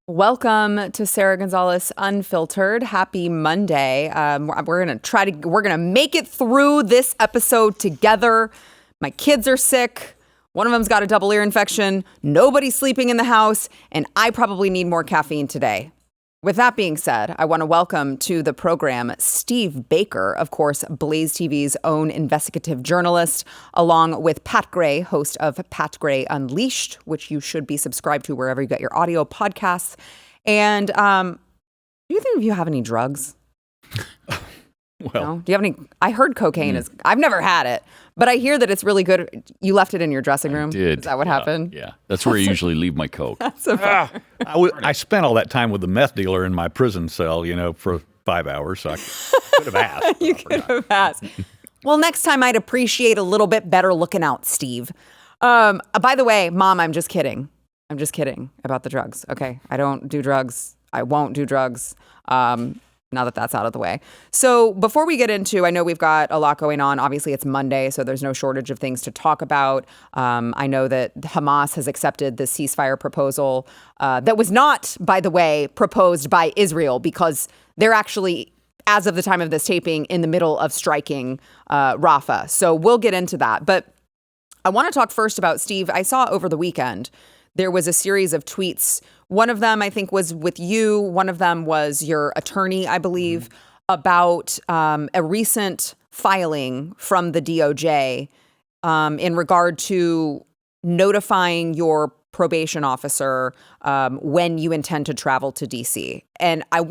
Welcome to Sara Gonzales Unfiltered. Happy Monday. We're gonna make it through this episode together. My kids are sick. One of them's got a double ear infection. Nobody's sleeping in the house, and I probably need more caffeine today. With that being said, I want to welcome to the program Steve Baker, of course, Blaze TV's own investigative journalist, along with Pat Gray, host of Pat Gray Unleashed, which you should be subscribed to wherever you get your audio podcasts. And do you think you have any drugs? Well, no? Do you have any? I heard cocaine is. I've never had it, but I hear that it's really good. You left it in your dressing room. I did. Is that what happened? Yeah, that's where I usually leave my coke. I spent all that time with the meth dealer in my prison cell, for 5 hours, so I could have asked. You could have asked. Well, next time I'd appreciate a little bit better looking out, Steve. By the way, Mom, I'm just kidding. I'm just kidding about the drugs. Okay, I don't do drugs. I won't do drugs. Now that that's out of the way. So before we get into, I know we've got a lot going on. Obviously, it's Monday, so there's no shortage of things to talk about. I know that Hamas has accepted the ceasefire proposal that was not, by the way, proposed by Israel, because they're actually, as of the time of this taping, in the middle of striking Rafa. So we'll get into that. But I want to talk first about, Steve, I saw over the weekend, there was a series of tweets. One of them, I think, was with you. One of them was your attorney, I believe, about a recent filing from the DOJ in regard to notifying your probation officer when you intend to travel to D.C. And I don't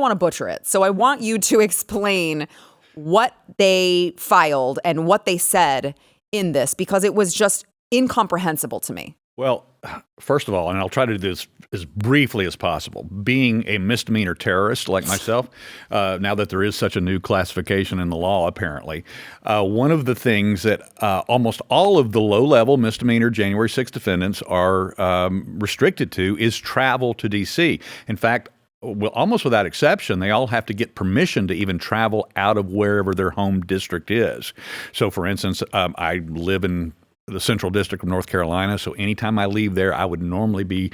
want to butcher it. So I want you to explain what they filed and what they said in this, because it was just incomprehensible to me. Well, first of all, and I'll try to do this as briefly as possible, being a misdemeanor terrorist like myself, now that there is such a new classification in the law, apparently, one of the things that almost all of the low-level misdemeanor January 6th defendants are restricted to is travel to D.C. In fact, well, almost without exception, they all have to get permission to even travel out of wherever their home district is. So, for instance, I live in the Central District of North Carolina. So anytime I leave there, I would normally be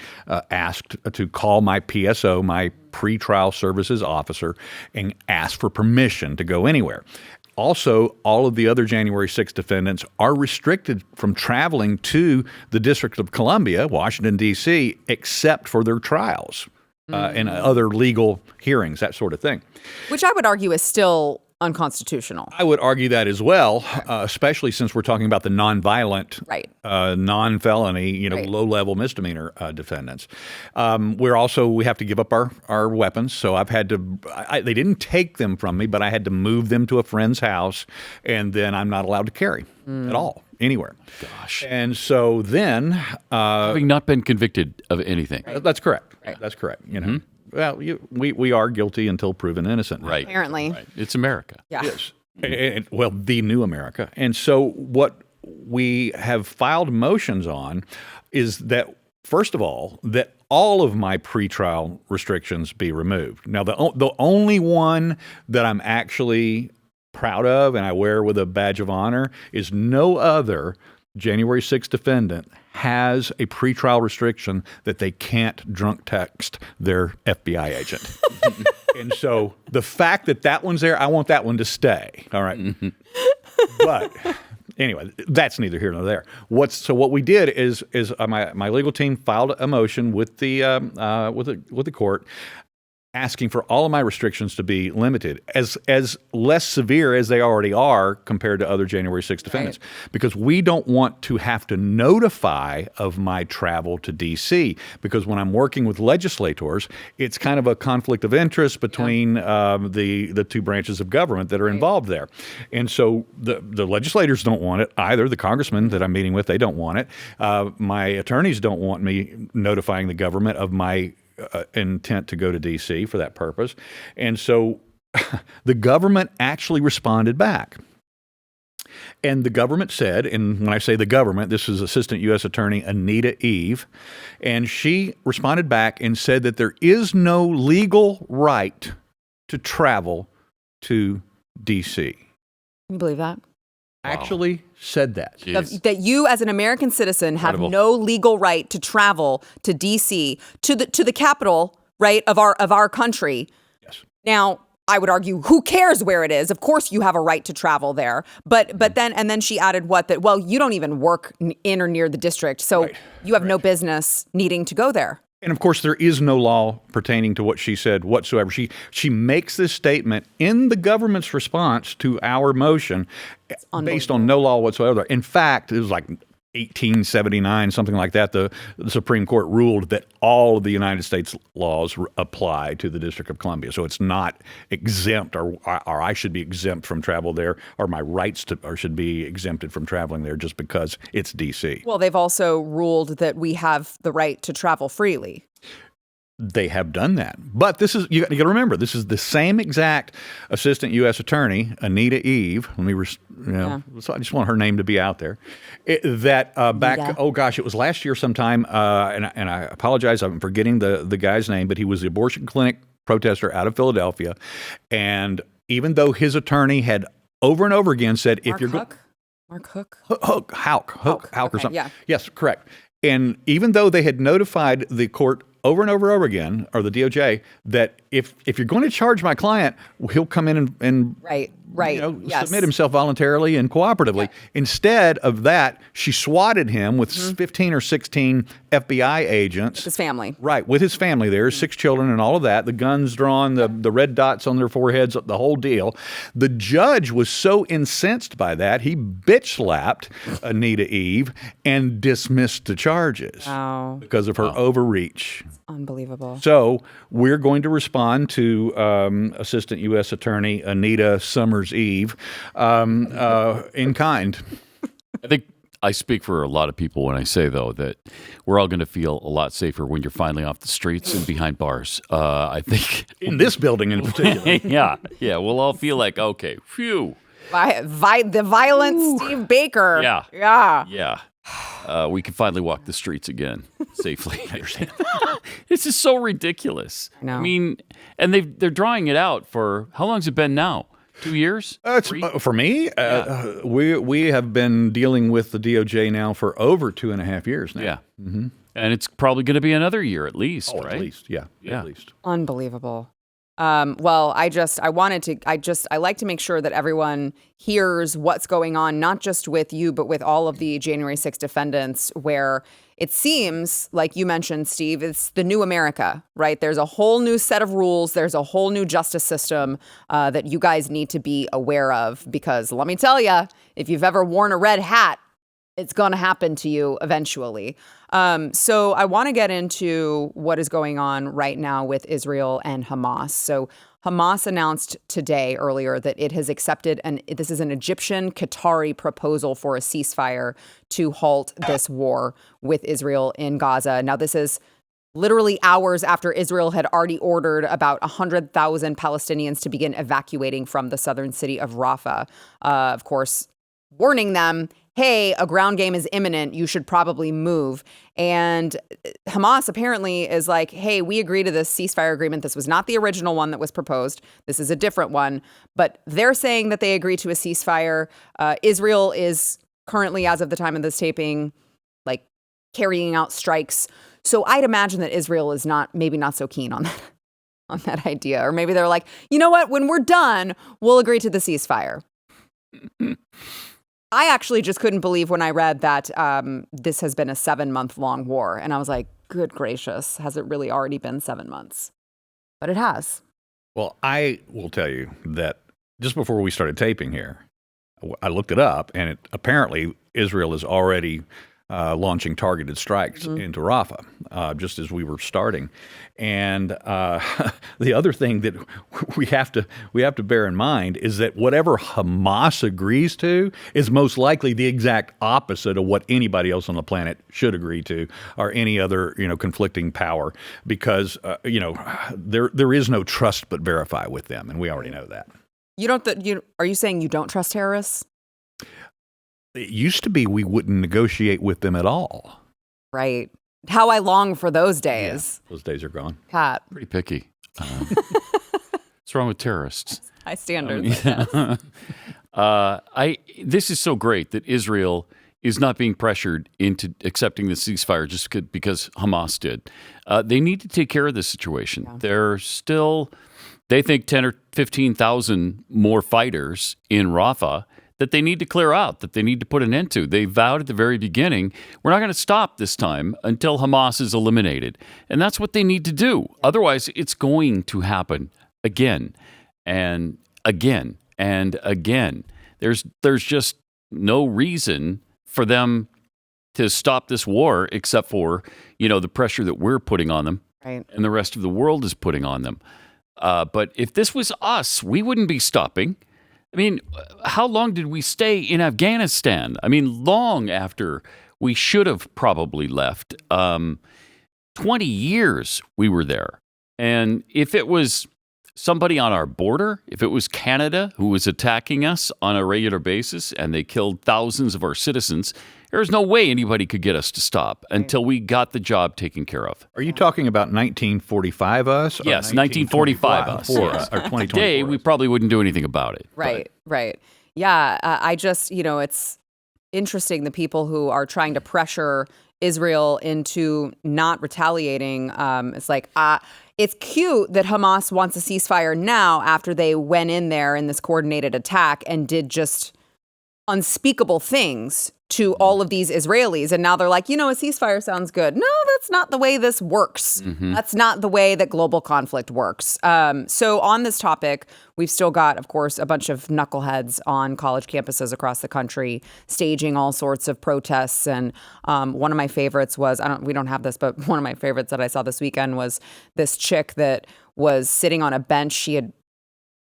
asked to call my PSO, my pretrial services officer, and ask for permission to go anywhere. Also, all of the other January 6th defendants are restricted from traveling to the District of Columbia, Washington, D.C., except for their trials and other legal hearings, that sort of thing. Which I would argue is still unconstitutional. I would argue that as well, especially since we're talking about the nonviolent, non-felony, low-level misdemeanor defendants. We have to give up our weapons. So I've had to, they didn't take them from me, but I had to move them to a friend's house, and then I'm not allowed to carry at all, anywhere. Gosh. And so then... having not been convicted of anything. That's correct. Right. That's correct. Well, we are guilty until proven innocent. Right. Apparently. Right. It's America. Yeah. Yes. Well, the new America. And so what we have filed motions on is that, first of all, that all of my pretrial restrictions be removed. Now, the only one that I'm actually proud of and I wear with a badge of honor is no other January 6th defendant has a pretrial restriction that they can't drunk text their FBI agent. And so the fact that one's there, I want that one to stay. All right. But anyway, that's neither here nor there. What we did is my legal team filed a motion with the court asking for all of my restrictions to be limited, as less severe as they already are compared to other January 6th defendants, because we don't want to have to notify of my travel to D.C., because when I'm working with legislators, it's kind of a conflict of interest between the two branches of government that are involved there. And so the legislators don't want it either. The congressmen that I'm meeting with, they don't want it. My attorneys don't want me notifying the government of my intent to go to D.C. for that purpose. And so the government actually responded back. And the government said, and when I say the government, this is Assistant U.S. Attorney Anita Eve, and she responded back and said that there is no legal right to travel to D.C. Can you believe that? Actually said that. That you, as an American citizen, have no legal right to travel to D.C. to the capital, right, of our country. Yes. Now, I would argue, who cares where it is? Of course, you have a right to travel there. But then she added you don't even work in or near the district, so you have no business needing to go there. And of course, there is no law pertaining to what she said whatsoever. She makes this statement in the government's response to our motion based on no law whatsoever. In fact, it was like 1879, something like that. The Supreme Court ruled that all of the United States laws apply to the District of Columbia. So it's not exempt, or I should be exempt from travel there, or my rights should be exempted from traveling there just because it's D.C. Well, they've also ruled that we have the right to travel freely. They have done that. But this is, you got to remember, this is the same exact Assistant U.S. Attorney, Anita Eve. So I just want her name to be out there. Back, oh gosh, it was last year sometime, and I apologize, I'm forgetting the guy's name, but he was the abortion clinic protester out of Philadelphia. And even though his attorney had over and over again said, if you're going... Mark Hook? Hook or something. Yeah. Yes, correct. And even though they had notified the court over and over and over again, or the DOJ, that if you're going to charge my client, he'll come in and submit himself voluntarily and cooperatively. Yeah. Instead of that, she swatted him with 15 or 16 FBI agents. With his family. Right, with his family there, 6 children and all of that, the guns drawn, the red dots on their foreheads, the whole deal. The judge was so incensed by that, he bitch-slapped Anita Eve and dismissed the charges because of her overreach. Unbelievable. So we're going to respond to Assistant U.S. Attorney Anita Summers Eve in kind. I think I speak for a lot of people when I say, though, that we're all going to feel a lot safer when you're finally off the streets and behind bars. I think in this building in particular. Yeah. We'll all feel like, okay, phew. The violent Steve Baker. Yeah. We can finally walk the streets again safely. This is so ridiculous. I know. I mean, and they're drawing it out for, how long has it been now? 2 years? For me, we have been dealing with the DOJ now for over 2.5 years now. Yeah. Mm-hmm. And it's probably going to be another year at least, right? At least, yeah. At least. Unbelievable. Well, I like to make sure that everyone hears what's going on, not just with you, but with all of the January 6th defendants, where it seems like you mentioned, Steve, it's the new America, right? There's a whole new set of rules. There's a whole new justice system that you guys need to be aware of, because let me tell you, if you've ever worn a red hat, it's going to happen to you eventually. So I want to get into what is going on right now with Israel and Hamas. So Hamas announced earlier that it has accepted, and this is an Egyptian Qatari proposal for a ceasefire to halt this war with Israel in Gaza. Now, this is literally hours after Israel had already ordered about 100,000 Palestinians to begin evacuating from the southern city of Rafa. Of course, warning them, hey, a ground game is imminent. You should probably move. And Hamas apparently is like, hey, we agree to this ceasefire agreement. This was not the original one that was proposed. This is a different one. But they're saying that they agree to a ceasefire. Israel is currently, as of the time of this taping, like carrying out strikes. So I'd imagine that Israel is maybe not so keen on that idea. Or maybe they're like, you know what? When we're done, we'll agree to the ceasefire. I actually just couldn't believe when I read that this has been a 7-month-long war. And I was like, good gracious, has it really already been 7 months? But it has. Well, I will tell you that just before we started taping here, I looked it up, and apparently Israel is already launching targeted strikes into Rafa, just as we were starting. And the other thing that we have to bear in mind is that whatever Hamas agrees to is most likely the exact opposite of what anybody else on the planet should agree to, or any other conflicting power, because there is no trust but verify with them, and we already know that. Are you saying you don't trust terrorists? It used to be we wouldn't negotiate with them at all. Right. How I long for those days. Yeah, those days are gone. Pat. Pretty picky. What's wrong with terrorists? High standards. This is so great that Israel is not being pressured into accepting the ceasefire just because Hamas did. They need to take care of this situation. Yeah. They think 10 or 15,000 more fighters in Rafa that they need to clear out, that they need to put an end to. They vowed at the very beginning, we're not going to stop this time until Hamas is eliminated. And that's what they need to do. Otherwise, it's going to happen again and again and again. There's just no reason for them to stop this war except for, the pressure that we're putting on them, right, and the rest of the world is putting on them. But if this was us, we wouldn't be stopping. I mean, how long did we stay in Afghanistan? I mean, long after we should have probably left. 20 years we were there. And if it was somebody on our border, if it was Canada who was attacking us on a regular basis and they killed thousands of our citizens, there's no way anybody could get us to stop until we got the job taken care of. Are you talking about 1945 us? Or yes, 1945 us. Or 2024 Today, we probably wouldn't do anything about it. Right. Yeah, I just, it's interesting, the people who are trying to pressure Israel into not retaliating. It's like, it's cute that Hamas wants a ceasefire now after they went in there in this coordinated attack and did just unspeakable things to all of these Israelis. And now they're like, a ceasefire sounds good. No, that's not the way this works. Mm-hmm. That's not the way that global conflict works. So on this topic, we've still got, of course, a bunch of knuckleheads on college campuses across the country staging all sorts of protests. And one of my favorites was, we don't have this, but one of my favorites that I saw this weekend was this chick that was sitting on a bench. She had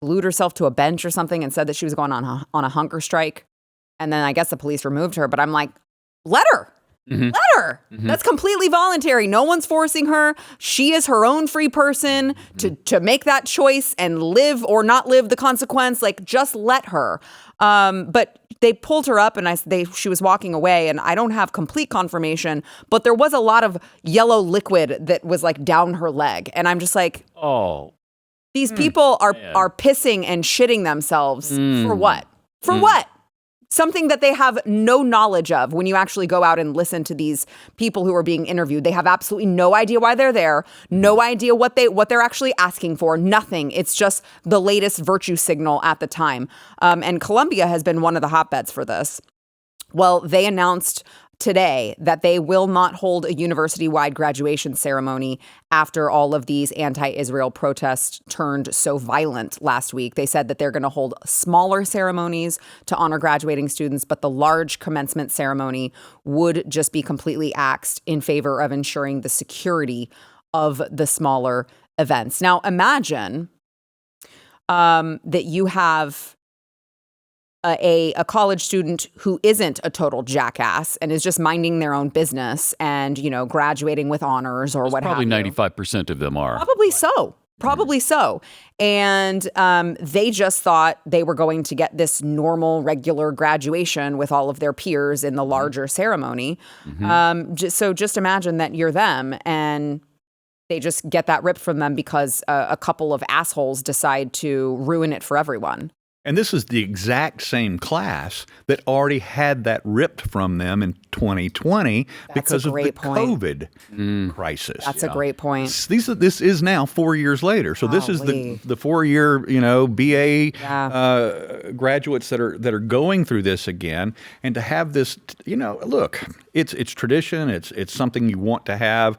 glued herself to a bench or something and said that she was going on a hunger strike. And then I guess the police removed her. But I'm like, let her. Mm-hmm. Let her. Mm-hmm. That's completely voluntary. No one's forcing her. She is her own free person to make that choice and live or not live the consequence. Like, just let her. But they pulled her up and she was walking away. And I don't have complete confirmation, but there was a lot of yellow liquid that was like down her leg. And I'm just like, oh, these people are pissing and shitting themselves for what? For what? Something that they have no knowledge of. When you actually go out and listen to these people who are being interviewed, they have absolutely no idea why they're there, no idea what they're actually asking for, nothing. It's just the latest virtue signal at the time. And Colombia has been one of the hotbeds for this. Well, they announced today that they will not hold a university-wide graduation ceremony after all of these anti-Israel protests turned so violent last week. They said that they're going to hold smaller ceremonies to honor graduating students, but the large commencement ceremony would just be completely axed in favor of ensuring the security of the smaller events. Now, imagine that you have a college student who isn't a total jackass and is just minding their own business and, graduating with honors or what have you. Probably 95% of them are. Probably so. And they just thought they were going to get this normal, regular graduation with all of their peers in the larger ceremony. Mm-hmm. Just imagine that you're them and they just get that ripped from them because a couple of assholes decide to ruin it for everyone. And this is the exact same class that already had that ripped from them in 2020 because of the COVID crisis. That's a great point. This is now 4 years later. So this is the 4-year, BA graduates that are going through this again. And to have this, look, it's tradition. It's something you want to have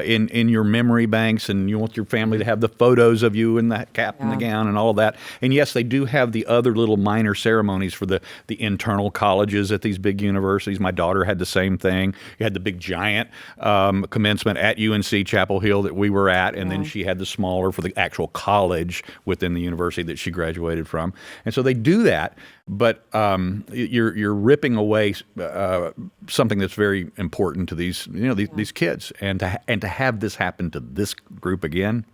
in your memory banks, and you want your family to have the photos of you in that cap and the gown and all of that. And yes, they do have the other little minor ceremonies for the internal colleges at these big universities. My daughter had the same thing. You had the big giant commencement at UNC Chapel Hill that we were at, and then she had the smaller for the actual college within the university that she graduated from. And so they do that, but you're ripping away something that's very important to these these kids, and to have this happen to this group again,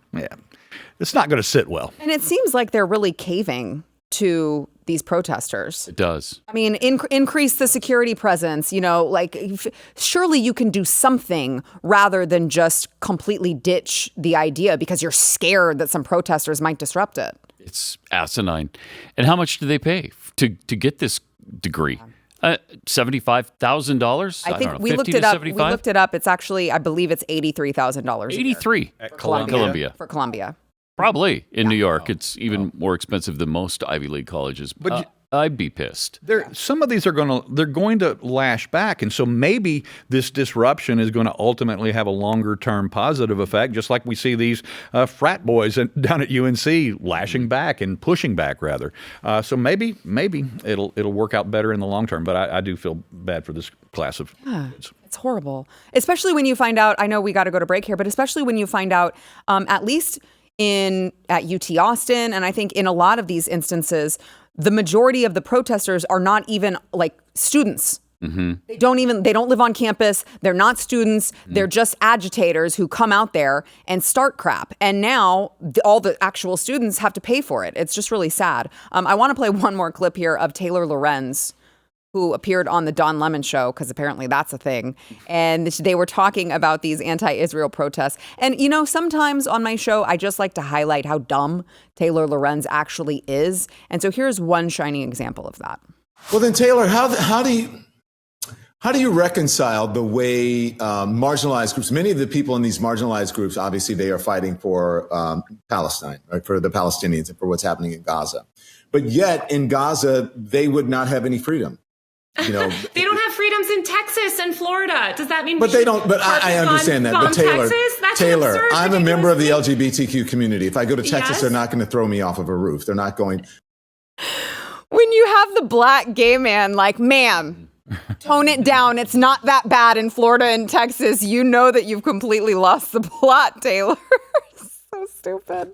it's not going to sit well. And it seems like they're really caving to these protesters. It does. I mean, increase the security presence, surely you can do something rather than just completely ditch the idea because you're scared that some protesters might disrupt it. It's asinine. And how much do they pay to get this degree? $75,000? I think don't know, we 50 looked to it up. 75? We looked it up. It's actually, I believe it's $83,000. 83 At Columbia. For Columbia. Probably in New York. It's even more expensive than most Ivy League colleges. But I'd be pissed. Some of these they're going to lash back, and so maybe this disruption is going to ultimately have a longer term positive effect, just like we see these frat boys down at UNC lashing back and pushing back rather. So maybe it'll work out better in the long term. But I do feel bad for this class of kids. It's horrible, especially when you find out. I know we got to go to break here, but especially when you find out, at least at UT Austin, and I think in a lot of these instances, the majority of the protesters are not even like students. Mm-hmm. They don't live on campus. They're not students. Mm-hmm. They're just agitators who come out there and start crap. And now all the actual students have to pay for it. It's just really sad. I want to play one more clip here of Taylor Lorenz, who appeared on the Don Lemon show, because apparently that's a thing. And they were talking about these anti-Israel protests. And, sometimes on my show, I just like to highlight how dumb Taylor Lorenz actually is. And so here's one shining example of that. Well, then, Taylor, how do you reconcile the way marginalized groups, many of the people in these marginalized groups, obviously they are fighting for Palestine, right, for the Palestinians and for what's happening in Gaza. But yet in Gaza, they would not have any freedom. They don't have freedoms in Texas and Florida. Does that mean? But they don't. But I understand that. But Taylor, I'm a member of the LGBTQ community. If I go to Texas, they're not going to throw me off of a roof. They're not going. When you have the black gay man, like, ma'am, tone it down. It's not that bad in Florida and Texas. You know that you've completely lost the plot, Taylor. So stupid.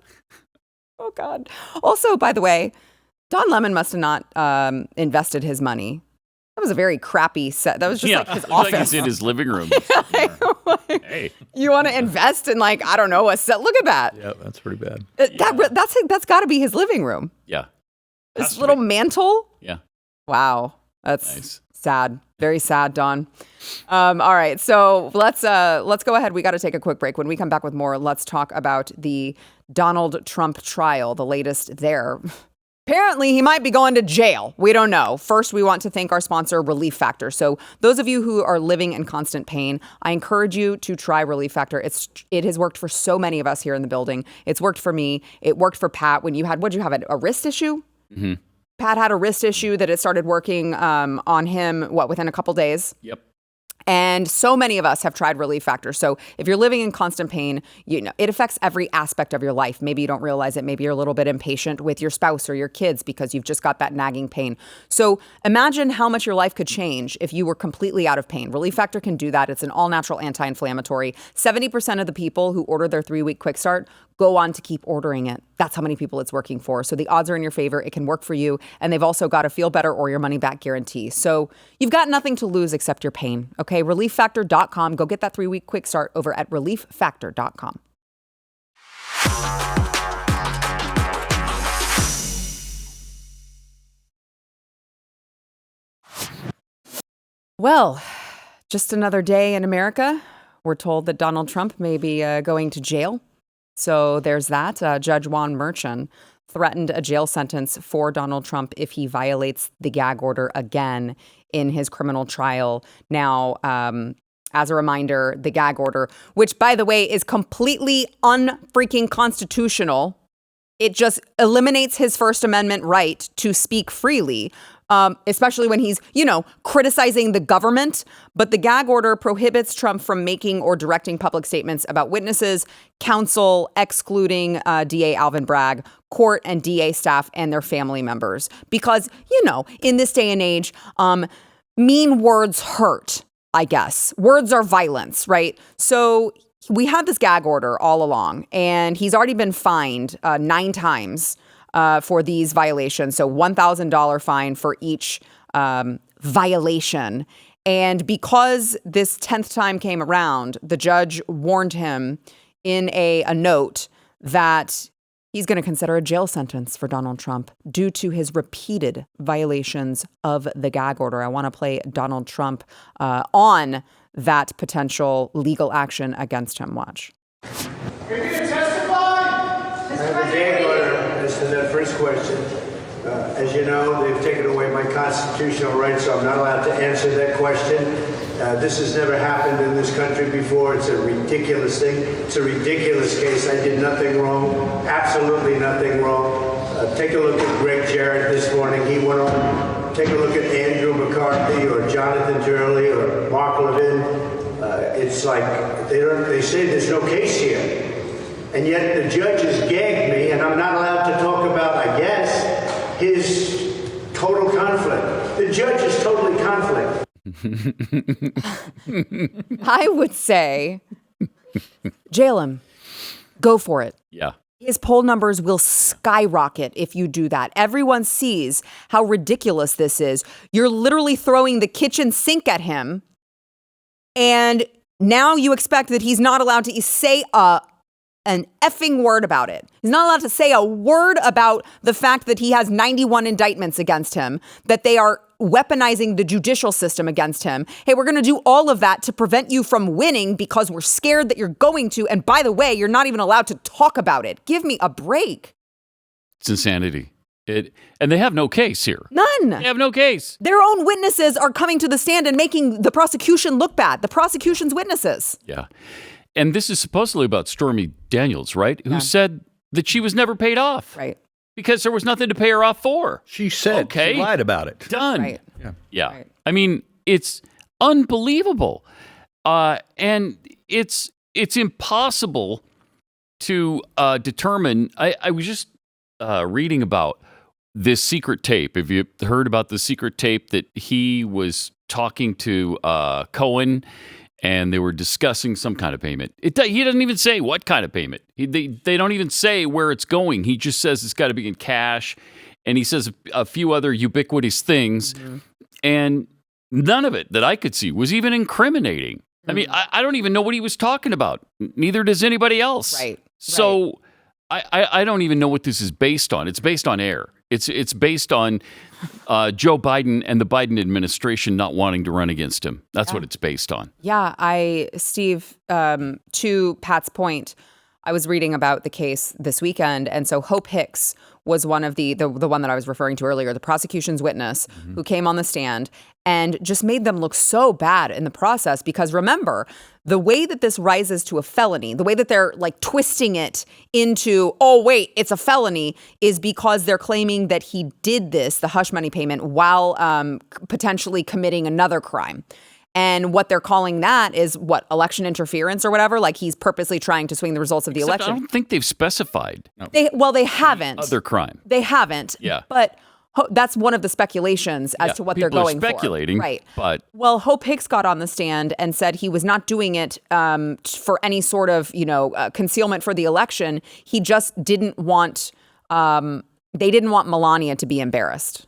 Oh God. Also, by the way, Don Lemon must have not invested his money. That was a very crappy set. That was just like his office. Like he's in his living room. Hey. You want to invest in a set? Look at that. Yeah, that's pretty bad. That's got to be his living room. Yeah. This little mantle. Yeah. Wow. That's nice. Sad. Very sad, Don. All right. So let's go ahead. We got to take a quick break. When we come back with more, let's talk about the Donald Trump trial, the latest there. Apparently, he might be going to jail. We don't know. First, we want to thank our sponsor, Relief Factor. So those of you who are living in constant pain, I encourage you to try Relief Factor. It has worked for so many of us here in the building. It's worked for me. It worked for Pat when you had, a wrist issue? Mm-hmm. Pat had a wrist issue that it started working on him, within a couple days? Yep. And so many of us have tried Relief Factor. So if you're living in constant pain, it affects every aspect of your life. Maybe you don't realize it. Maybe you're a little bit impatient with your spouse or your kids because you've just got that nagging pain. So imagine how much your life could change if you were completely out of pain. Relief Factor can do that. It's an all-natural anti-inflammatory. 70% of the people who order their 3-week quick start go on to keep ordering it. That's how many people it's working for. So the odds are in your favor. It can work for you. And they've also got a feel better or your money back guarantee. So you've got nothing to lose except your pain. Okay, relieffactor.com. Go get that 3-week quick start over at relieffactor.com. Well, just another day in America. We're told that Donald Trump may be going to jail. So there's that. Judge Juan Merchan threatened a jail sentence for Donald Trump if he violates the gag order again in his criminal trial. Now, as a reminder, the gag order, which, by the way, is completely unfreaking constitutional. It just eliminates his First Amendment right to speak freely. Especially when he's, criticizing the government. But the gag order prohibits Trump from making or directing public statements about witnesses, counsel, excluding DA Alvin Bragg, court and DA staff and their family members. Because, in this day and age, mean words hurt, I guess. Words are violence, right? So we had this gag order all along, and he's already been fined 9 times for these violations. So $1,000 fine for each violation. And because this 10th time came around, the judge warned him in a note that, He's going to consider a jail sentence for Donald Trump due to his repeated violations of the gag order. I want to play Donald Trump on that potential legal action against him. Watch. Are you going to testify? I have a gag order as to that first question. As you know, they've taken away my constitutional rights, so I'm not allowed to answer that question. This has never happened in this country before. It's a ridiculous thing. It's a ridiculous case. I did nothing wrong, absolutely nothing wrong. Take a look at Greg Jarrett this morning. He went on. Take a look at Andrew McCarthy or Jonathan Turley or Mark Levin. It's like they say there's no case here. And yet the judge has gagged me, and I'm not allowed to talk about, I guess, his total conflict. The judge is totally conflict. I would say jail him. Go for it. Yeah. His poll numbers will skyrocket if you do that. Everyone sees how ridiculous this is. You're literally throwing the kitchen sink at him, and now you expect that he's not allowed to say an effing word about it. He's not allowed to say a word about the fact that he has 91 indictments against him, that they are weaponizing the judicial system against him. Hey, we're going to do all of that to prevent you from winning because we're scared that you're going to. And by the way, you're not even allowed to talk about it. Give me a break. It's insanity. And they have no case here. None. They have no case. Their own witnesses are coming to the stand and making the prosecution look bad. The prosecution's witnesses. Yeah. And this is supposedly about Stormy Daniels, right? Who said that she was never paid off. Right. Because there was nothing to pay her off for. She said she lied about it. Done. Right. Yeah. Right. I mean, it's unbelievable. And it's impossible to determine. I was just reading about this secret tape. Have you heard about the secret tape that he was talking to Cohen and they were discussing some kind of payment? He doesn't even say what kind of payment. They don't even say where it's going. He just says it's got to be in cash. And he says a few other ubiquitous things. Mm-hmm. And none of it that I could see was even incriminating. Mm-hmm. I mean, I don't even know what he was talking about. Neither does anybody else. Right. So I don't even know what this is based on. It's based on air. It's based on Joe Biden and the Biden administration not wanting to run against him. That's what it's based on. Yeah, Steve, to Pat's point, I was reading about the case this weekend, and so Hope Hicks was one of the one that I was referring to earlier, the prosecution's witness, who came on the stand and just made them look so bad in the process. Because remember, the way that this rises to a felony, the way that they're like twisting it into, oh wait, it's a felony, is because they're claiming that he did this, the hush money payment, while potentially committing another crime. And what they're calling that is election interference or whatever. Like he's purposely trying to swing the results of the election. I don't think they've specified. No. They haven't. Other crime. They haven't. Yeah. But that's one of the speculations as to what they're going for. People are speculating. Right. But Hope Hicks got on the stand and said he was not doing it for any sort of concealment for the election. He just didn't want. They didn't want Melania to be embarrassed.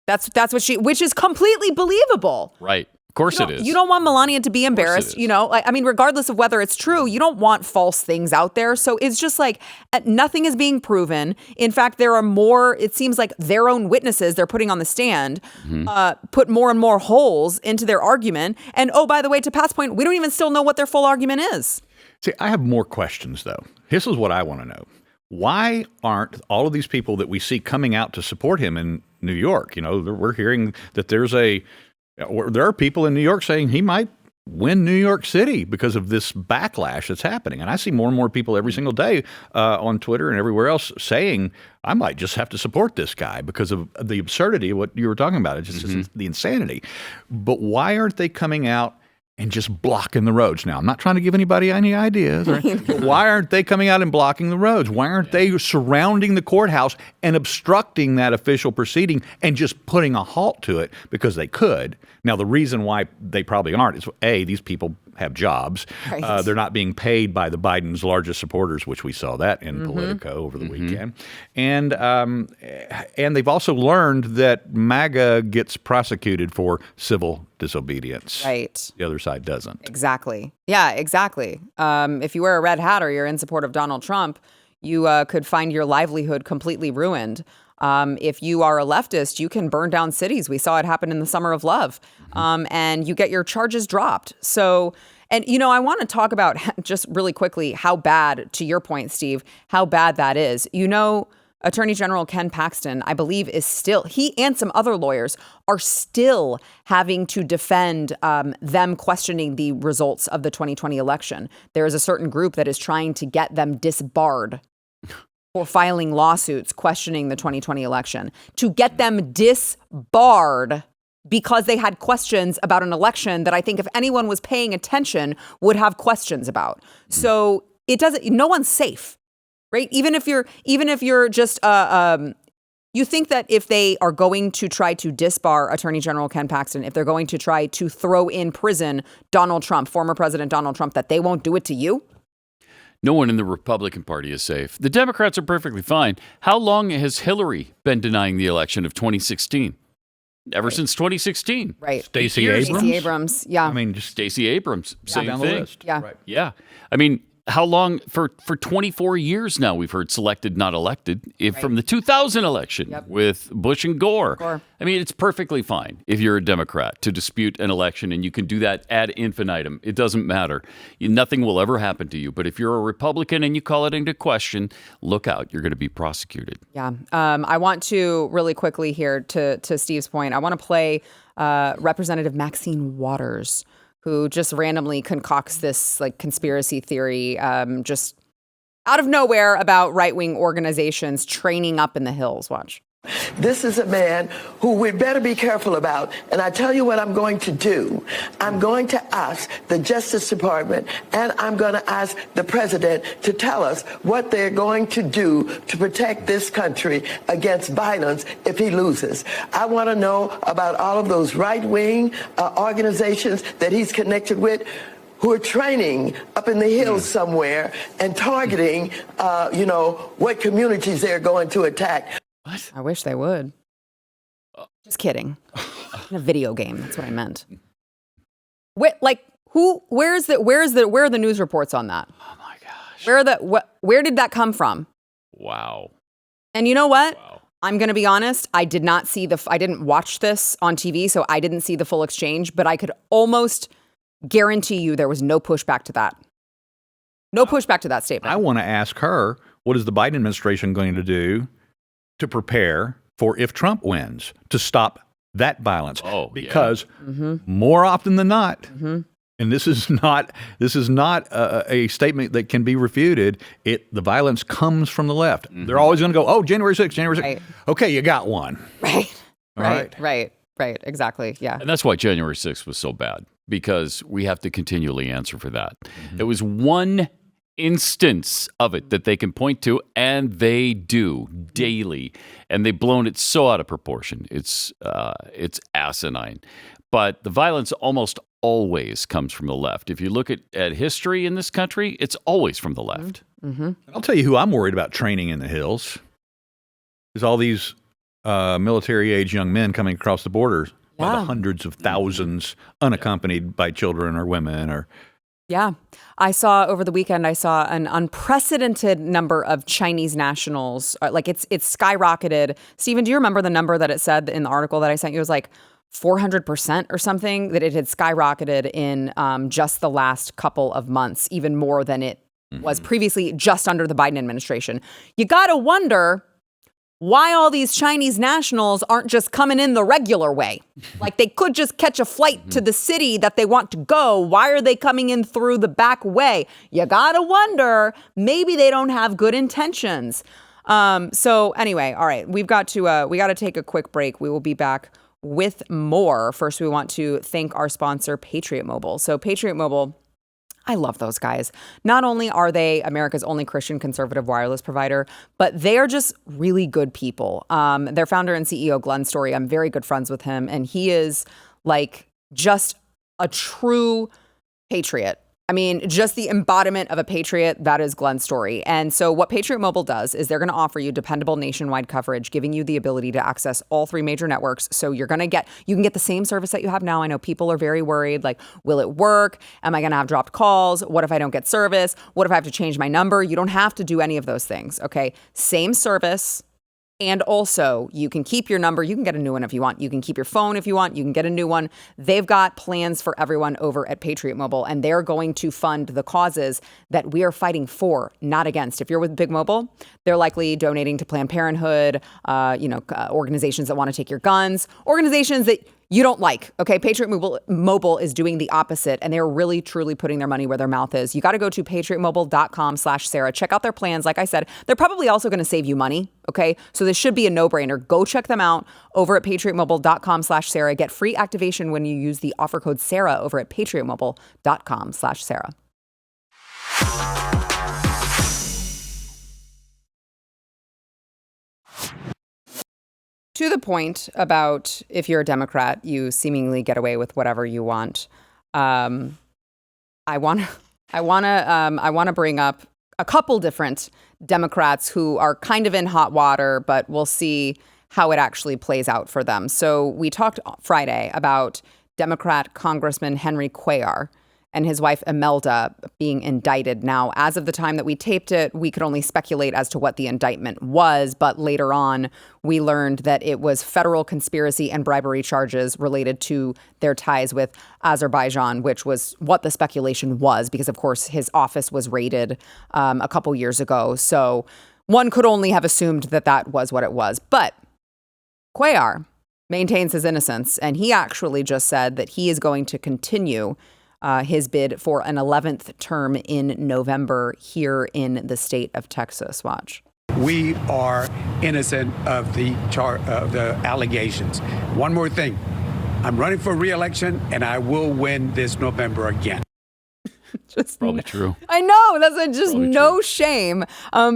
That's which is completely believable. Right. Of course it is. You don't want Melania to be embarrassed, regardless of whether it's true, you don't want false things out there. So it's just like nothing is being proven. In fact, there are more, it seems like their own witnesses they're putting on the stand, put more and more holes into their argument. And oh, by the way, to Pat's point, we don't even still know what their full argument is. See, I have more questions though. This is what I want to know. Why aren't all of these people that we see coming out to support him in New York? We're hearing that there are people in New York saying he might win New York City because of this backlash that's happening. And I see more and more people every single day on Twitter and everywhere else saying, I might just have to support this guy because of the absurdity of what you were talking about. It's just the insanity. But why aren't they coming out and just blocking the roads? Now, I'm not trying to give anybody any ideas. But why aren't they coming out and blocking the roads? Why aren't they surrounding the courthouse and obstructing that official proceeding and just putting a halt to it because they could? Now, the reason why they probably aren't is, A, these people have jobs. Right. They're not being paid by the Biden's largest supporters, which we saw that in Politico over the weekend. And they've also learned that MAGA gets prosecuted for civil disobedience. Right. The other side doesn't. Exactly. Yeah, exactly. If you wear a red hat or you're in support of Donald Trump, you could find your livelihood completely ruined. If you are a leftist, you can burn down cities. We saw it happen in the Summer of Love, and you get your charges dropped. So, and, I want to talk about just really quickly how bad, to your point, Steve, how bad that is. Attorney General Ken Paxton, I believe, he and some other lawyers are still having to defend them questioning the results of the 2020 election. There is a certain group that is trying to get them disbarred for filing lawsuits questioning the 2020 election, to get them disbarred because they had questions about an election that I think if anyone was paying attention would have questions about. So no one's safe. Right. Even if you're just you think that if they are going to try to disbar Attorney General Ken Paxton, if they're going to try to throw in prison Donald Trump, former President Donald Trump, that they won't do it to you? No one in the Republican Party is safe. The Democrats are perfectly fine. How long has Hillary been denying the election of 2016? Ever since 2016. Right. Stacey Abrams. Yeah. I mean, just Stacey Abrams. Same down thing. the list. Yeah. Right. Yeah. I mean, how long? For 24 years now, we've heard selected, not elected, from the 2000 election with Bush and Gore. I mean, it's perfectly fine if you're a Democrat to dispute an election, and you can do that ad infinitum. It doesn't matter. Nothing will ever happen to you. But if you're a Republican and you call it into question, look out. You're going to be prosecuted. Yeah. I want to really quickly here to Steve's point. I want to play Representative Maxine Waters, who just randomly concocts this conspiracy theory just out of nowhere about right-wing organizations training up in the hills. Watch. This is a man who we better be careful about. And I tell you what I'm going to do. I'm going to ask the Justice Department and I'm going to ask the president to tell us what they're going to do to protect this country against violence if he loses. I want to know about all of those right-wing organizations that he's connected with, who are training up in the hills somewhere and targeting, what communities they're going to attack. What? I wish they would. Just kidding. In a video game, that's what I meant. Where are the news reports on that? Oh my gosh. Where did that come from? Wow. And you know what? Wow. I'm going to be honest. I didn't watch this on TV, so I didn't see the full exchange, but I could almost guarantee you there was no pushback to that. No pushback to that statement. I want to ask her, what is the Biden administration going to do to prepare for if Trump wins, to stop that violence? Because more often than not, and this is not a statement that can be refuted, the violence comes from the left. They're always going to go, January 6th. Right. Okay, you got one. Right. Exactly. Yeah. And that's why January 6th was so bad, because we have to continually answer for that. It was one instance of it that they can point to, and they do daily, and they've blown it so out of proportion. It's asinine. But the violence almost always comes from the left. If you look at history in this country, it's always from the left. I'll tell you who I'm worried about training in the hills is all these military-age young men coming across the borders by the hundreds of thousands, unaccompanied by children or women or. Yeah. Over the weekend, I saw an unprecedented number of Chinese nationals. It's skyrocketed. Stephen, do you remember the number that it said in the article that I sent you? It was 400% or something, that it had skyrocketed in just the last couple of months, even more than it was previously just under the Biden administration. You got to wonder why all these Chinese nationals aren't just coming in the regular way. They could just catch a flight to the city that they want to go. Why are they coming in through the back way? You gotta wonder, maybe they don't have good intentions. So anyway, all right, we got to take a quick break. We will be back with more. First, we want to thank our sponsor, Patriot Mobile. So Patriot Mobile, I love those guys. Not only are they America's only Christian conservative wireless provider, but they are just really good people. Their founder and CEO, Glenn Story, I'm very good friends with him, and he is just a true patriot. I mean, just the embodiment of a patriot, that is Glenn's story. And so what Patriot Mobile does is they're going to offer you dependable nationwide coverage, giving you the ability to access all 3 major networks. So you can get the same service that you have now. I know people are very worried, like, will it work? Am I going to have dropped calls? What if I don't get service? What if I have to change my number? You don't have to do any of those things, okay? Same service. And also, you can keep your number. You can get a new one if you want. You can keep your phone if you want. You can get a new one. They've got plans for everyone over at Patriot Mobile, and they're going to fund the causes that we are fighting for, not against. If you're with Big Mobile, they're likely donating to Planned Parenthood, organizations that want to take your guns, organizations that you don't like, okay? Patriot Mobile is doing the opposite, and they're really, truly putting their money where their mouth is. You got to go to patriotmobile.com/Sarah. Check out their plans. Like I said, they're probably also going to save you money, okay? So this should be a no-brainer. Go check them out over at patriotmobile.com/Sarah. Get free activation when you use the offer code Sarah over at patriotmobile.com/Sarah. To the point about if you're a Democrat, you seemingly get away with whatever you want. I want to bring up a couple different Democrats who are kind of in hot water, but we'll see how it actually plays out for them. So we talked Friday about Democrat Congressman Henry Cuellar and his wife Imelda being indicted. Now, as of the time that we taped it, we could only speculate as to what the indictment was, but later on, we learned that it was federal conspiracy and bribery charges related to their ties with Azerbaijan, which was what the speculation was, because, of course, his office was raided a couple years ago. So one could only have assumed that that was what it was. But Cuellar maintains his innocence, and he actually just said that he is going to continue his bid for an 11th term in November here in the state of Texas. Watch. We are innocent of the allegations. One more thing. I'm running for re-election, and I will win this November again. Just probably true. I know. That's just probably no true. Shame.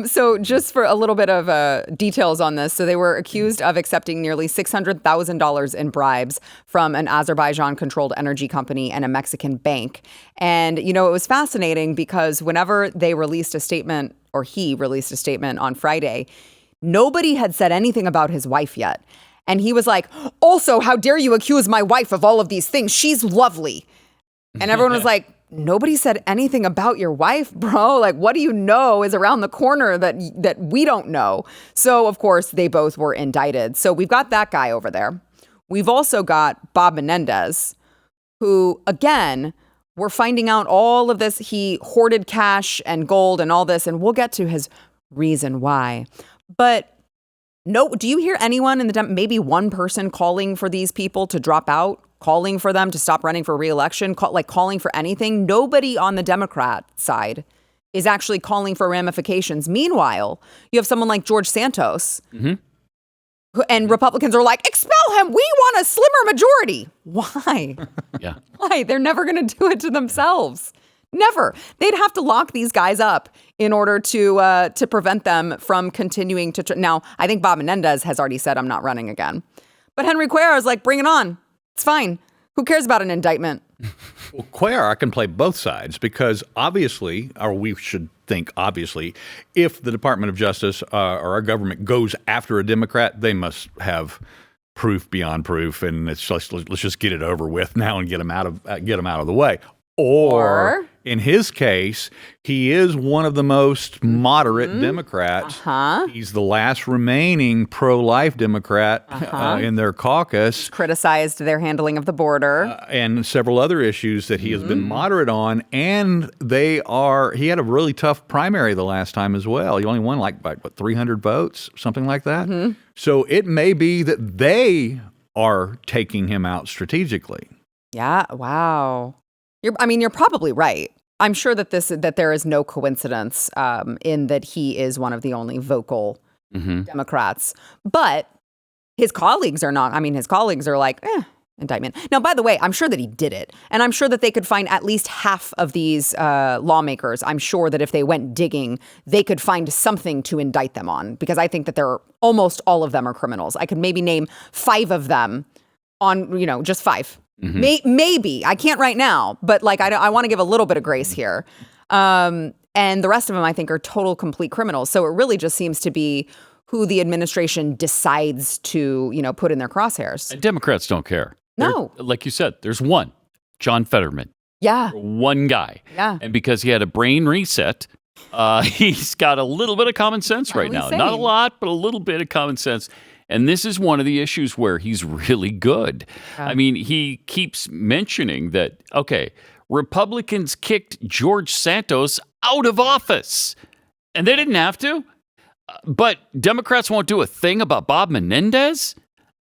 So just for a little bit of details on this. So they were accused of accepting nearly $600,000 in bribes from an Azerbaijan-controlled energy company and a Mexican bank. And, it was fascinating because whenever they released a statement, or he released a statement on Friday, nobody had said anything about his wife yet. And he was like, also, how dare you accuse my wife of all of these things? She's lovely. And everyone was like, nobody said anything about your wife, bro. Like, what do you know is around the corner that we don't know? So, of course, they both were indicted. So we've got that guy over there. We've also got Bob Menendez, who, again, we're finding out all of this. He hoarded cash and gold and all this, and we'll get to his reason why. But no, do you hear anyone in maybe one person calling for these people to drop out? Calling for them to stop running for re-election, calling for anything? Nobody on the Democrat side is actually calling for ramifications. Meanwhile, you have someone like George Santos, and Republicans are like, expel him. We want a slimmer majority. Why? Yeah. Why? They're never going to do it to themselves. Never. They'd have to lock these guys up in order to prevent them from continuing to. Now, I think Bob Menendez has already said, I'm not running again. But Henry Cuellar is like, bring it on. It's fine. Who cares about an indictment? Well, Cuellar can play both sides because obviously, or we should think obviously, if the Department of Justice or our government goes after a Democrat, they must have proof beyond proof, and let's just get it over with now and get them out of the way. Or in his case, he is one of the most moderate Democrats. He's the last remaining pro-life Democrat in their caucus. Criticized their handling of the border. And several other issues that he has been moderate on. And he had a really tough primary the last time as well. He only won like 300 votes, something like that. So it may be that they are taking him out strategically. Yeah. Wow. You're probably right. I'm sure that there is no coincidence in that he is one of the only vocal Democrats. But his colleagues are not. His colleagues are like, indictment. Now, by the way, I'm sure that he did it. And I'm sure that they could find at least half of these lawmakers. I'm sure that if they went digging, they could find something to indict them on. Because I think that almost all of them are criminals. I could maybe name 5 of them on, just 5. Maybe. I can't right now, but like I want to give a little bit of grace here. And the rest of them, I think, are total, complete criminals. So it really just seems to be who the administration decides to, put in their crosshairs. And Democrats don't care. No. Like you said, there's one, John Fetterman. Yeah. One guy. Yeah. And because he had a brain reset, he's got a little bit of common sense right now. Not a lot, but a little bit of common sense. And this is one of the issues where he's really good. I mean, he keeps mentioning that, okay, Republicans kicked George Santos out of office. And they didn't have to. But Democrats won't do a thing about Bob Menendez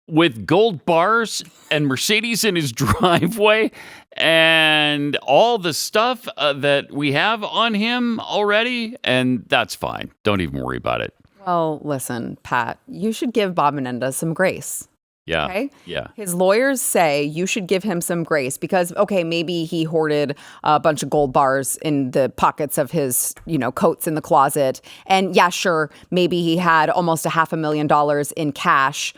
with gold bars and Mercedes in his driveway and all the stuff that we have on him already. And that's fine. Don't even worry about it. Well, listen, Pat, you should give Bob Menendez some grace. Yeah. Okay? Yeah. His lawyers say you should give him some grace because, okay, maybe he hoarded a bunch of gold bars in the pockets of his, coats in the closet. And yeah, sure, maybe he had almost $500,000 in cash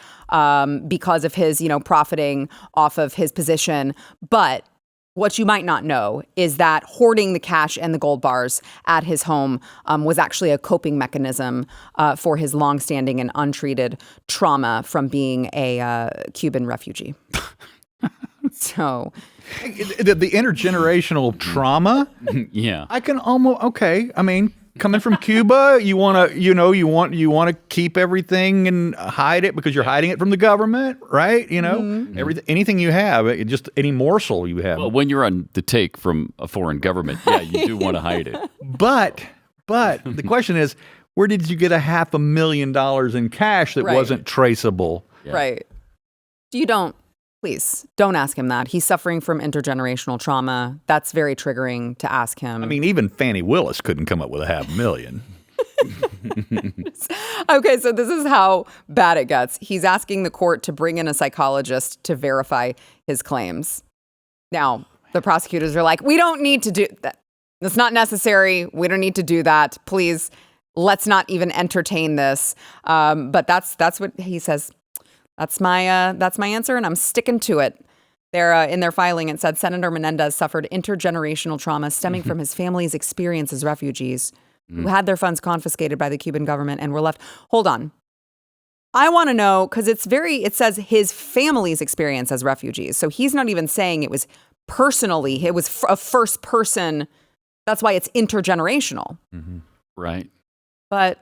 because of his, profiting off of his position. But what you might not know is that hoarding the cash and the gold bars at his home was actually a coping mechanism for his longstanding and untreated trauma from being a Cuban refugee. So, the intergenerational trauma. Yeah, I can almost I mean, coming from Cuba, you want to keep everything and hide it because you're hiding it from the government, right? Everything, anything you have, just any morsel you have. Well, when you're on the take from a foreign government, yeah, you do want to hide it. But the question is, where did you get $500,000 in cash that wasn't traceable? Yeah. Right. Please don't ask him that. He's suffering from intergenerational trauma. That's very triggering to ask him. I mean, even Fannie Willis couldn't come up with $500,000. Okay, so this is how bad it gets. He's asking the court to bring in a psychologist to verify his claims. Now, the prosecutors are like, we don't need to do that. It's not necessary. We don't need to do that. Please, let's not even entertain this. But that's what he says. That's my answer, and I'm sticking to it. In their filing, it said Senator Menendez suffered intergenerational trauma stemming from his family's experience as refugees who had their funds confiscated by the Cuban government and were left. Hold on. I want to know, because it says his family's experience as refugees. So he's not even saying it was personally, it was a first person. That's why it's intergenerational. Mm-hmm. Right. But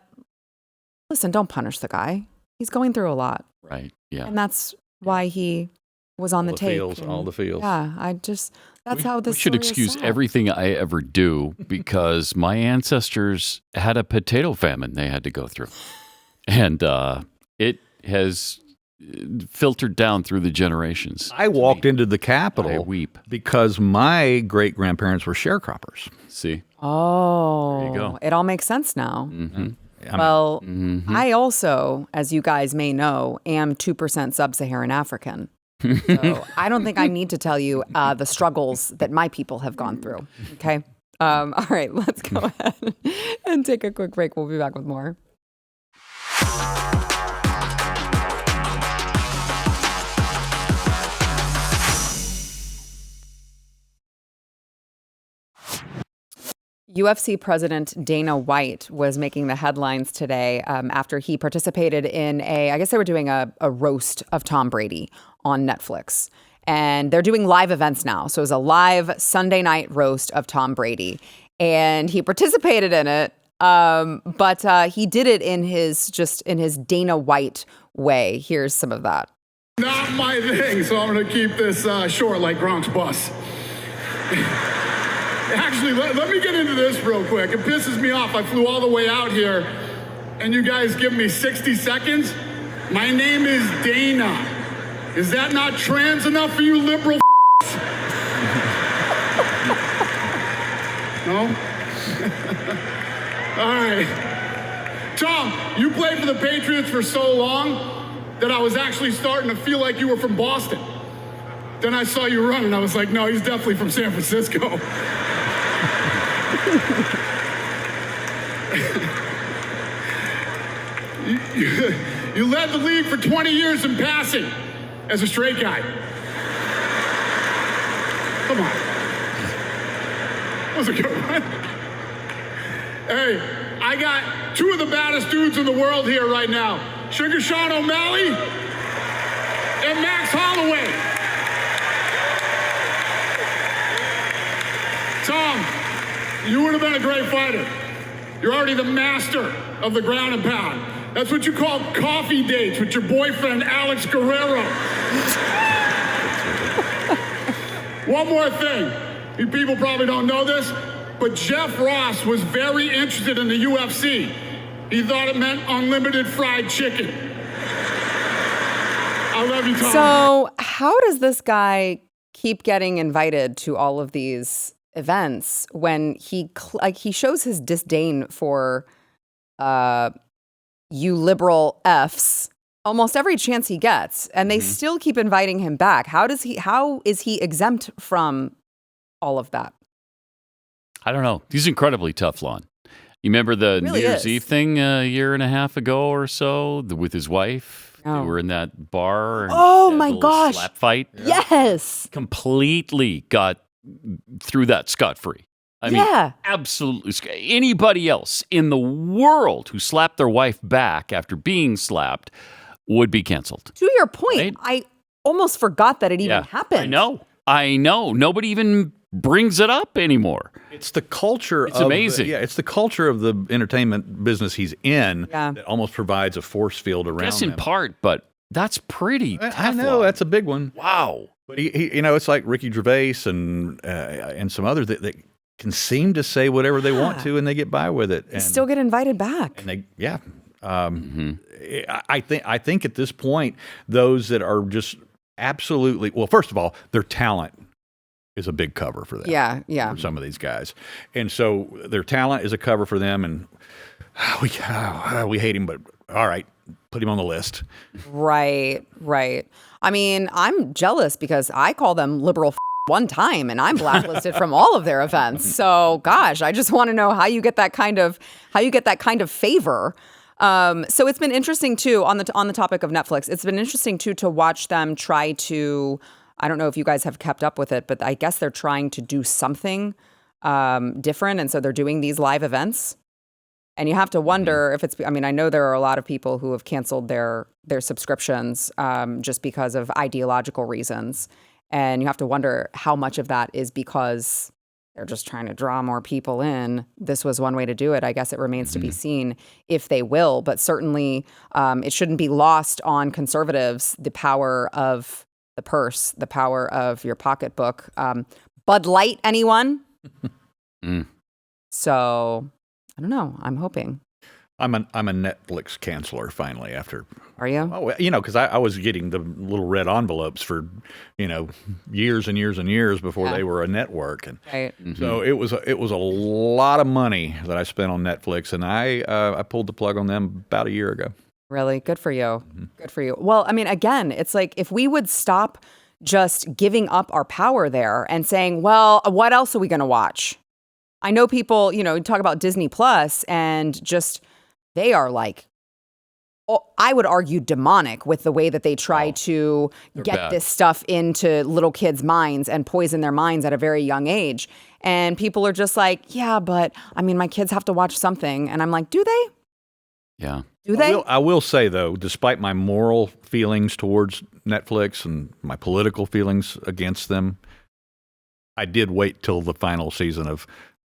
listen, don't punish the guy. He's going through a lot. Right. Yeah. And that's why he was on the take. All the feels. Yeah. That's how this we should excuse everything I ever do because my ancestors had a potato famine they had to go through. And it has filtered down through the generations. I walked into the Capitol I weep. because my great-grandparents were sharecroppers. See? Oh. There you go. It all makes sense now. Mm-hmm. Well, I also, as you guys may know, am 2% sub-Saharan African. So I don't think I need to tell you the struggles that my people have gone through. Okay? All right, let's go ahead and take a quick break. We'll be back with more. UFC President Dana White was making the headlines today after he participated in I guess they were doing a roast of Tom Brady on Netflix. And they're doing live events now. So it was a live Sunday night roast of Tom Brady. And he participated in it, but he did it in his Dana White way. Here's some of that. Not my thing, so I'm going to keep this short like Gronk's bus. Actually, let me get into this real quick. It pisses me off. I flew all the way out here, and you guys give me 60 seconds? My name is Dana. Is that not trans enough for you liberal No? All right. Tom, you played for the Patriots for so long that I was actually starting to feel like you were from Boston. Then I saw you run, and I was like, no, he's definitely from San Francisco. You led the league for 20 years in passing as a straight guy. Come on. That was a good one. Hey, I got two of the baddest dudes in the world here right now. Sugar Sean O'Malley and Max Holloway. Tom, you would have been a great fighter. You're already the master of the ground and pound. That's what you call coffee dates with your boyfriend, Alex Guerrero. One more thing. You people probably don't know this, but Jeff Ross was very interested in the UFC. He thought it meant unlimited fried chicken. I love you, Tom. So how does this guy keep getting invited to all of these events when he shows his disdain for you liberal Fs almost every chance he gets, and they still keep inviting him back? How is he exempt from all of that? I don't know. He's incredibly tough, Lon. You remember the Really New Year's is. Eve thing a year and a half ago or so with his wife? Oh. They were in that bar. And Oh had a my little gosh. Slap fight. Yes. Completely got through that scot-free. I mean, Yeah. absolutely. Anybody else in the world who slapped their wife back after being slapped would be canceled. To your point, Right? I almost forgot that it even happened. I know. Nobody even brings it up anymore. It's the culture. It's amazing. It's the culture of the entertainment business he's in Yeah. that almost provides a force field around Yes, in him. part, but that's pretty tough. I know Lon. that's a big one. Wow. But he it's like Ricky Gervais and some others that can seem to say whatever they want to, and they get by with it. They still get invited back. And they, I think at this point, those that are just absolutely, well, first of all, their talent is a big cover for them. Yeah. For some of these guys, and so their talent is a cover for them, and we hate him, but all right, put him on the list. Right. I mean, I'm jealous because I call them liberal one time and I'm blacklisted from all of their events. So gosh, I just want to know how you get that kind of favor. So it's been interesting too on the topic of Netflix. It's been interesting too to watch them try to, I don't know if you guys have kept up with it, but I guess they're trying to do something different. And so they're doing these live events. And you have to wonder if it's, I mean, I know there are a lot of people who have canceled their subscriptions just because of ideological reasons. And you have to wonder how much of that is because they're just trying to draw more people in. This was one way to do it. I guess it remains to be seen if they will. But certainly it shouldn't be lost on conservatives, the power of the purse, the power of your pocketbook. Bud Light, anyone? So I don't know. I'm hoping. I'm a Netflix canceller finally after. Are you? Oh, because I was getting the little red envelopes for, years and years and years before they were a network, and Right. so it was a lot of money that I spent on Netflix, and I pulled the plug on them about a year ago. Really? Good for you. Good for you. Well, I mean, again, it's like if we would stop just giving up our power there and saying, well, what else are we going to watch? I know people, talk about Disney Plus and just they are like, I would argue demonic with the way that they try to get bad. this stuff into little kids' minds and poison their minds at a very young age. And people are just like, yeah, but I mean, my kids have to watch something. And I'm like, do they? Yeah. Do they? I will say, though, despite my moral feelings towards Netflix and my political feelings against them, I did wait till the final season of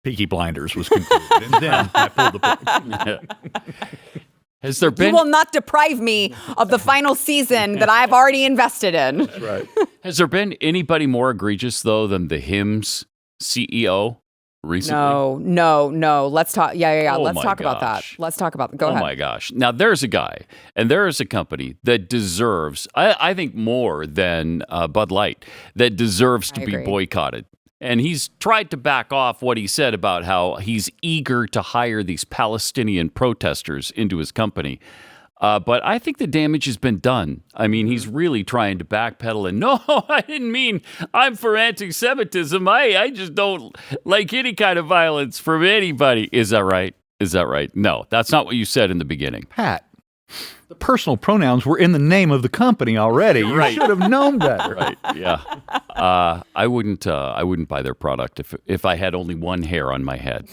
Peaky Blinders was concluded, and then I pulled the plug. Has there been You will not deprive me of the final season that I've already invested in. Right. Has there been anybody more egregious though than the Hims CEO recently? No. Let's talk. Yeah. Oh Let's my talk about that. gosh. Let's talk about. Go Oh ahead. my gosh. Now there's a guy and there is a company that deserves, I think more than Bud Light, that deserves to I be agree. boycotted. And he's tried to back off what he said about how he's eager to hire these Palestinian protesters into his company. But I think the damage has been done. I mean, he's really trying to backpedal and no, I didn't mean I'm for anti-Semitism. I just don't like any kind of violence from anybody. Is that right? No, that's not what you said in the beginning. Pat, The personal pronouns were in the name of the company already. You should have known better. Right. Yeah. I wouldn't buy their product if I had only one hair on my head.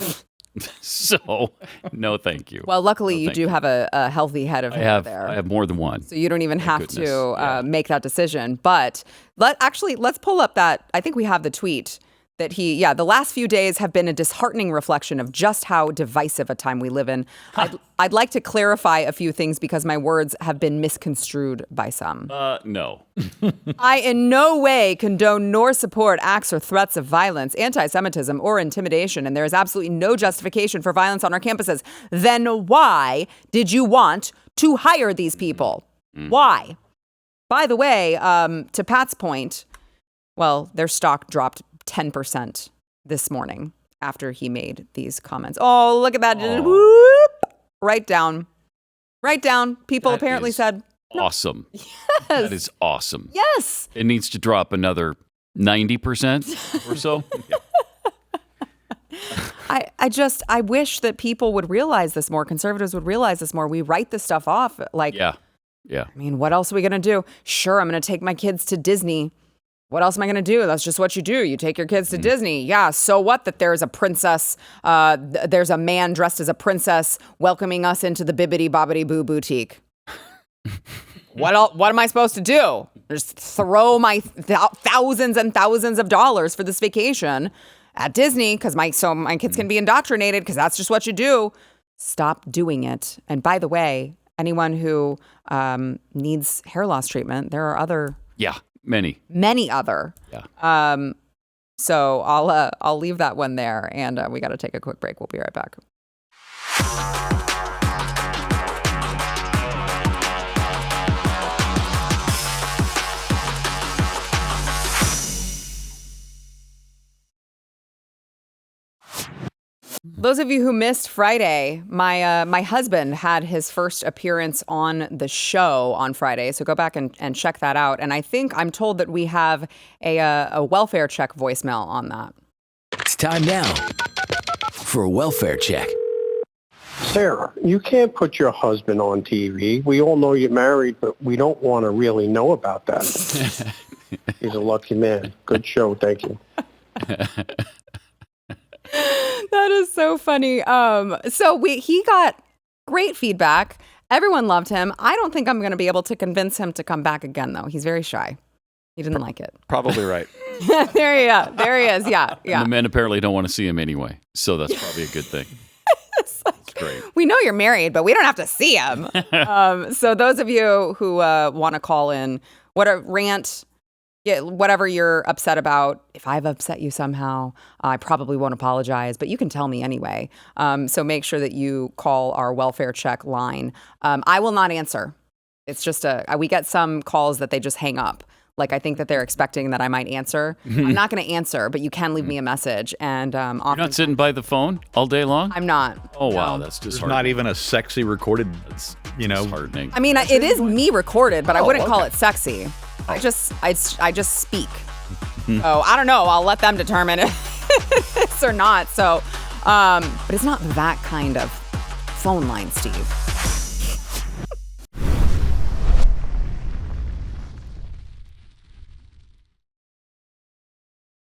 So, no, thank you. Well, luckily you do have a healthy head of hair there. I have more than one. So you don't even have to make that decision. But let's pull up that. I think we have the tweet that the last few days have been a disheartening reflection of just how divisive a time we live in. I'd like to clarify a few things because my words have been misconstrued by some. No. I in no way condone nor support acts or threats of violence, anti-Semitism, or intimidation, and there is absolutely no justification for violence on our campuses. Then why did you want to hire these people? Why? By the way, to Pat's point, well, their stock dropped 10% this morning after he made these comments. Oh, look at that. Whoop. Right down. People that apparently said. Awesome. Yes. That is awesome. Yes. It needs to drop another 90% or so. I wish that people would realize this more. Conservatives would realize this more. We write this stuff off. Like, yeah. I mean, what else are we going to do? Sure, I'm going to take my kids to Disney. What else am I going to do? That's just what you do. You take your kids to Disney. Yeah, so what that there's a princess, there's a man dressed as a princess welcoming us into the Bibbidi Bobbidi Boo boutique. What am I supposed to do? Just throw my thousands and thousands of dollars for this vacation at Disney because my kids can be indoctrinated because that's just what you do. Stop doing it. And by the way, anyone who needs hair loss treatment, there are other... Yeah. Many other. Yeah. So I'll leave that one there, and we got to take a quick break. We'll be right back. Those of you who missed Friday, my husband had his first appearance on the show on Friday, so go back and check that out. And I think I'm told that we have a welfare check voicemail on that. It's time now for a welfare check. Sarah, you can't put your husband on TV. We all know you're married, but we don't want to really know about that. He's a lucky man. Good show. Thank you. That is so funny. He got great feedback. Everyone loved him. I don't think I'm going to be able to convince him to come back again, though. He's very shy. He didn't like it. Probably right. There he is. Yeah. And the men apparently don't want to see him anyway, so that's probably a good thing. It's great. We know you're married, but we don't have to see him. So those of you who want to call in, rant. Yeah, whatever you're upset about, if I've upset you somehow, I probably won't apologize, but you can tell me anyway. So make sure that you call our welfare check line. I will not answer. It's just we get some calls that they just hang up. Like I think that they're expecting that I might answer. I'm not going to answer, but you can leave me a message. And you're not sitting by the phone all day long? I'm not. Oh, no. Wow, that's disheartening. There's not even a sexy recorded, disheartening. I mean, it is me recorded, but I wouldn't call it sexy. I just speak. So I don't know. I'll let them determine if it's or not. So, but it's not that kind of phone line, Steve.